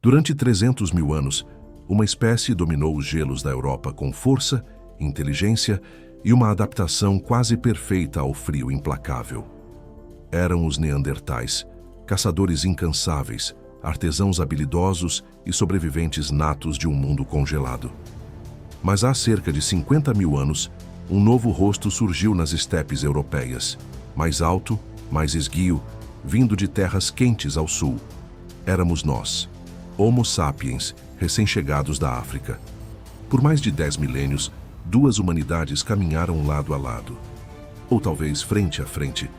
Durante 300 mil anos, uma espécie dominou os gelos da Europa com força, inteligência e uma adaptação quase perfeita ao frio implacável. Eram os Neandertais, caçadores incansáveis, artesãos habilidosos e sobreviventes natos de um mundo congelado. Mas há cerca de 50 mil anos, um novo rosto surgiu nas estepes europeias, mais alto, mais esguio, vindo de terras quentes ao sul. Éramos nós, Homo sapiens, recém-chegados da África. Por mais de 10 milênios, duas humanidades caminharam lado a lado, ou talvez frente a frente,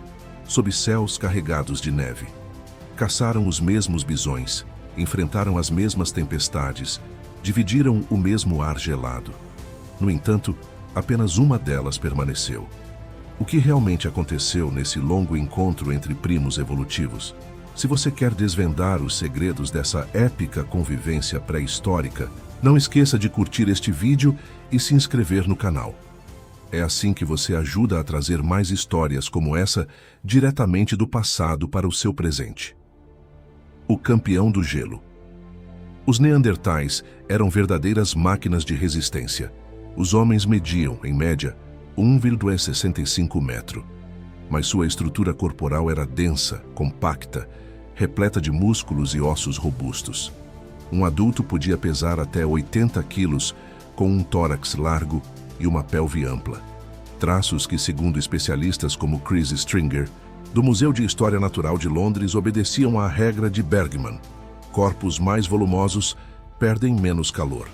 sob céus carregados de neve. Caçaram os mesmos bisões, enfrentaram as mesmas tempestades, dividiram o mesmo ar gelado. No entanto, apenas uma delas permaneceu. O que realmente aconteceu nesse longo encontro entre primos evolutivos? Se você quer desvendar os segredos dessa épica convivência pré-histórica, não esqueça de curtir este vídeo e se inscrever no canal. É assim que você ajuda a trazer mais histórias como essa diretamente do passado para o seu presente. O campeão do gelo. Os Neandertais eram verdadeiras máquinas de resistência. Os homens mediam, em média, 1,65 metro. Mas sua estrutura corporal era densa, compacta, repleta de músculos e ossos robustos. Um adulto podia pesar até 80 quilos, com um tórax largo e uma pelve ampla. Traços que, segundo especialistas como Chris Stringer, do Museu de História Natural de Londres, obedeciam à regra de Bergman: corpos mais volumosos perdem menos calor.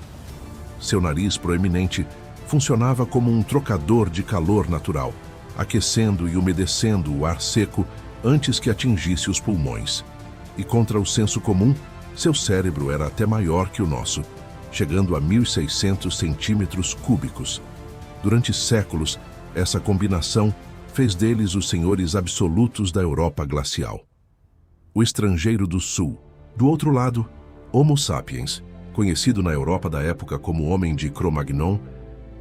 Seu nariz proeminente funcionava como um trocador de calor natural, aquecendo e umedecendo o ar seco antes que atingisse os pulmões. E contra o senso comum, seu cérebro era até maior que o nosso, chegando a 1.600 centímetros cúbicos. Durante séculos, essa combinação fez deles os senhores absolutos da Europa glacial. O estrangeiro do sul. Do outro lado, Homo sapiens, conhecido na Europa da época como homem de Cro-Magnon,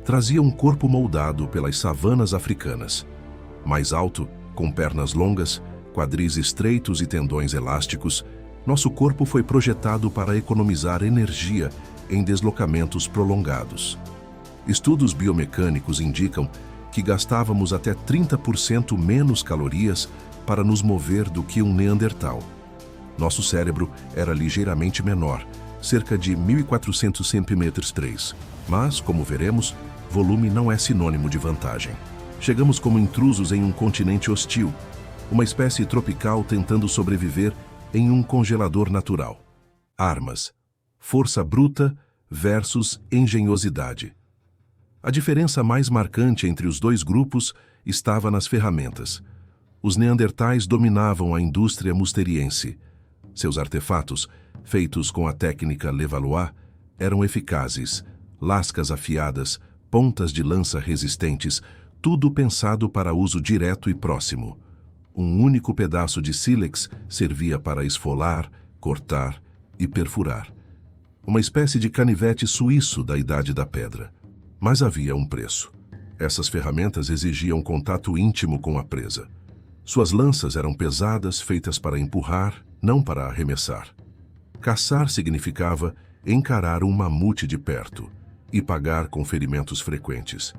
trazia um corpo moldado pelas savanas africanas. Mais alto, com pernas longas, quadris estreitos e tendões elásticos, nosso corpo foi projetado para economizar energia em deslocamentos prolongados. Estudos biomecânicos indicam que gastávamos até 30% menos calorias para nos mover do que um Neandertal. Nosso cérebro era ligeiramente menor, cerca de 1.400 cm3, mas, como veremos, volume não é sinônimo de vantagem. Chegamos como intrusos em um continente hostil, uma espécie tropical tentando sobreviver em um congelador natural. Armas. Força bruta versus engenhosidade. A diferença mais marcante entre os dois grupos estava nas ferramentas. Os Neandertais dominavam a indústria musteriense. Seus artefatos, feitos com a técnica Levallois, eram eficazes, lascas afiadas, pontas de lança resistentes, tudo pensado para uso direto e próximo. Um único pedaço de sílex servia para esfolar, cortar e perfurar. Uma espécie de canivete suíço da Idade da Pedra. Mas havia um preço. Essas ferramentas exigiam contato íntimo com a presa. Suas lanças eram pesadas, feitas para empurrar, não para arremessar. Caçar significava encarar um mamute de perto e pagar com ferimentos frequentes.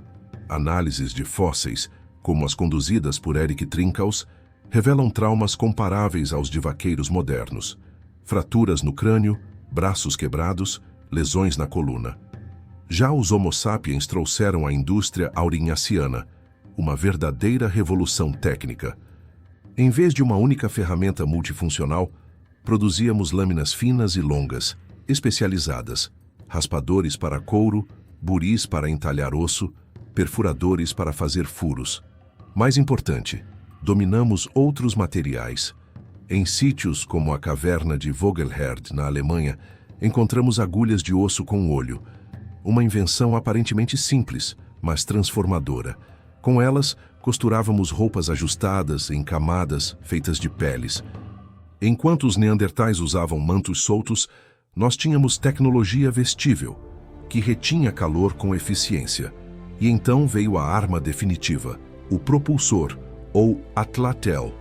Análises de fósseis, como as conduzidas por Eric Trinkaus, revelam traumas comparáveis aos de vaqueiros modernos. Fraturas no crânio, braços quebrados, lesões na coluna. Já os Homo sapiens trouxeram à indústria aurinhaciana, uma verdadeira revolução técnica. Em vez de uma única ferramenta multifuncional, produzíamos lâminas finas e longas, especializadas, raspadores para couro, buris para entalhar osso, perfuradores para fazer furos. Mais importante, dominamos outros materiais. Em sítios como a caverna de Vogelherd, na Alemanha, encontramos agulhas de osso com olho, uma invenção aparentemente simples, mas transformadora. Com elas, costurávamos roupas ajustadas em camadas feitas de peles. Enquanto os Neandertais usavam mantos soltos, nós tínhamos tecnologia vestível, que retinha calor com eficiência. E então veio a arma definitiva, o propulsor, ou atlatel.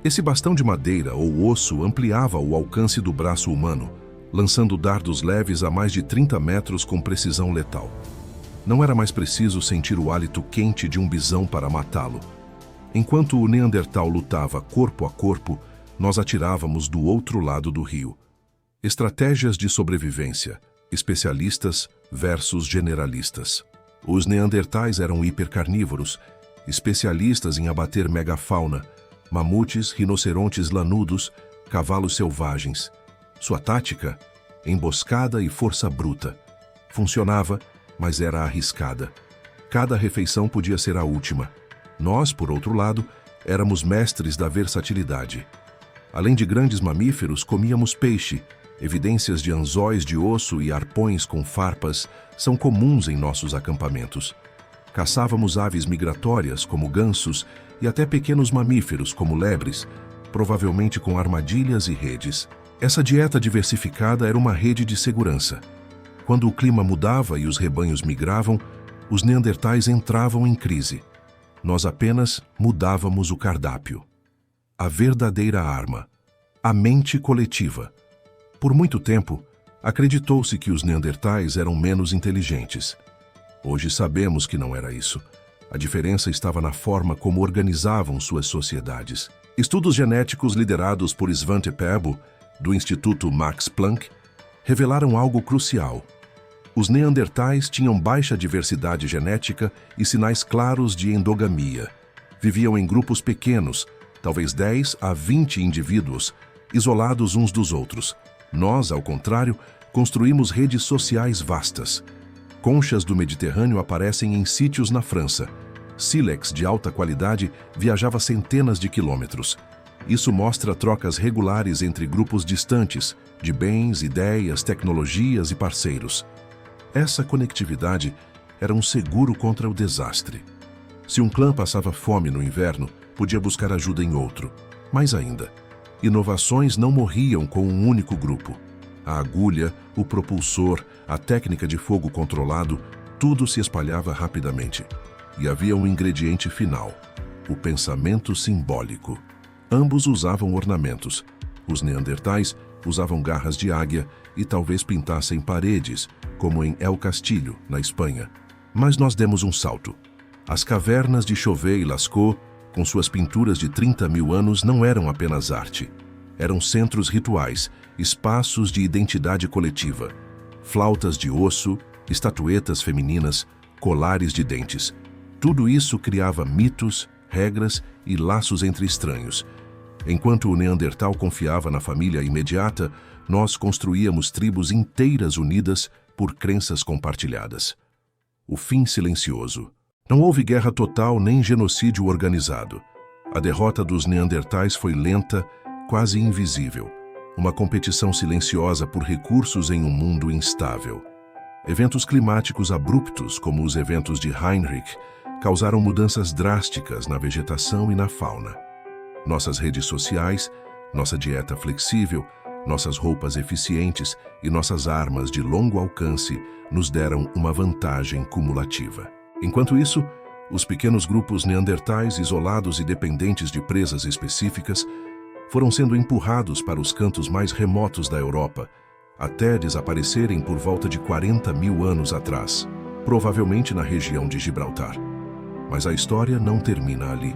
Esse bastão de madeira ou osso ampliava o alcance do braço humano, lançando dardos leves a mais de 30 metros com precisão letal. Não era mais preciso sentir o hálito quente de um bisão para matá-lo. Enquanto o Neandertal lutava corpo a corpo, nós atirávamos do outro lado do rio. Estratégias de sobrevivência, especialistas versus generalistas. Os Neandertais eram hipercarnívoros, especialistas em abater megafauna, mamutes, rinocerontes lanudos, cavalos selvagens. Sua tática? Emboscada e força bruta. Funcionava, mas era arriscada. Cada refeição podia ser a última. Nós, por outro lado, éramos mestres da versatilidade. Além de grandes mamíferos, comíamos peixe. Evidências de anzóis de osso e arpões com farpas são comuns em nossos acampamentos. Caçávamos aves migratórias, como gansos, e até pequenos mamíferos, como lebres, provavelmente com armadilhas e redes. Essa dieta diversificada era uma rede de segurança. Quando o clima mudava e os rebanhos migravam, os neandertais entravam em crise. Nós apenas mudávamos o cardápio. A verdadeira arma, a mente coletiva. Por muito tempo, acreditou-se que os neandertais eram menos inteligentes. Hoje sabemos que não era isso. A diferença estava na forma como organizavam suas sociedades. Estudos genéticos liderados por Svante Pääbo, do Instituto Max Planck, revelaram algo crucial. Os neandertais tinham baixa diversidade genética e sinais claros de endogamia. Viviam em grupos pequenos, talvez 10 a 20 indivíduos, isolados uns dos outros. Nós, ao contrário, construímos redes sociais vastas. Conchas do Mediterrâneo aparecem em sítios na França. Sílex de alta qualidade viajava centenas de quilômetros. Isso mostra trocas regulares entre grupos distantes, de bens, ideias, tecnologias e parceiros. Essa conectividade era um seguro contra o desastre. Se um clã passava fome no inverno, podia buscar ajuda em outro. Mais ainda, inovações não morriam com um único grupo. A agulha, o propulsor, a técnica de fogo controlado, tudo se espalhava rapidamente. E havia um ingrediente final, o pensamento simbólico. Ambos usavam ornamentos. Os neandertais usavam garras de águia e talvez pintassem paredes, como em El Castillo, na Espanha. Mas nós demos um salto. As cavernas de Chauvet e Lascaux, com suas pinturas de 30 mil anos, não eram apenas arte. Eram centros rituais, espaços de identidade coletiva. Flautas de osso, estatuetas femininas, colares de dentes. Tudo isso criava mitos, regras e laços entre estranhos. Enquanto o Neandertal confiava na família imediata, nós construíamos tribos inteiras unidas por crenças compartilhadas. O fim silencioso. Não houve guerra total nem genocídio organizado. A derrota dos Neandertais foi lenta, quase invisível. Uma competição silenciosa por recursos em um mundo instável. Eventos climáticos abruptos, como os eventos de Heinrich, causaram mudanças drásticas na vegetação e na fauna. Nossas redes sociais, nossa dieta flexível, nossas roupas eficientes e nossas armas de longo alcance nos deram uma vantagem cumulativa. Enquanto isso, os pequenos grupos neandertais, isolados e dependentes de presas específicas, foram sendo empurrados para os cantos mais remotos da Europa, até desaparecerem por volta de 40 mil anos atrás, provavelmente na região de Gibraltar. Mas a história não termina ali.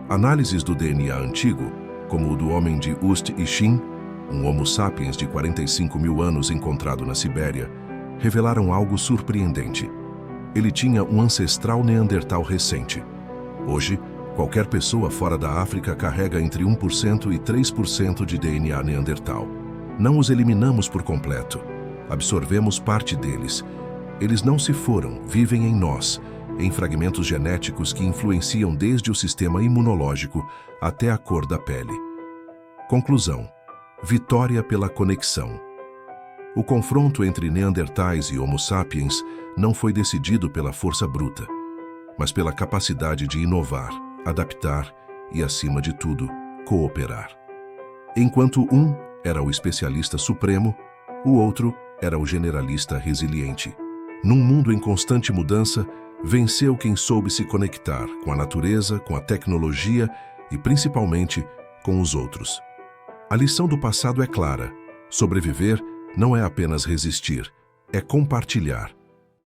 Análises do DNA antigo, como o do homem de Ust-Ishin, um Homo sapiens de 45 mil anos encontrado na Sibéria, revelaram algo surpreendente. Ele tinha um ancestral neandertal recente. Hoje, qualquer pessoa fora da África carrega entre 1% e 3% de DNA neandertal. Não os eliminamos por completo. Absorvemos parte deles. Eles não se foram, vivem em nós, em fragmentos genéticos que influenciam desde o sistema imunológico até a cor da pele. Conclusão: vitória pela conexão. O confronto entre neandertais e Homo sapiens não foi decidido pela força bruta, mas pela capacidade de inovar, adaptar e, acima de tudo, cooperar. Enquanto um era o especialista supremo, o outro era o generalista resiliente. Num mundo em constante mudança, venceu quem soube se conectar com a natureza, com a tecnologia e, principalmente, com os outros. A lição do passado é clara: sobreviver não é apenas resistir, é compartilhar.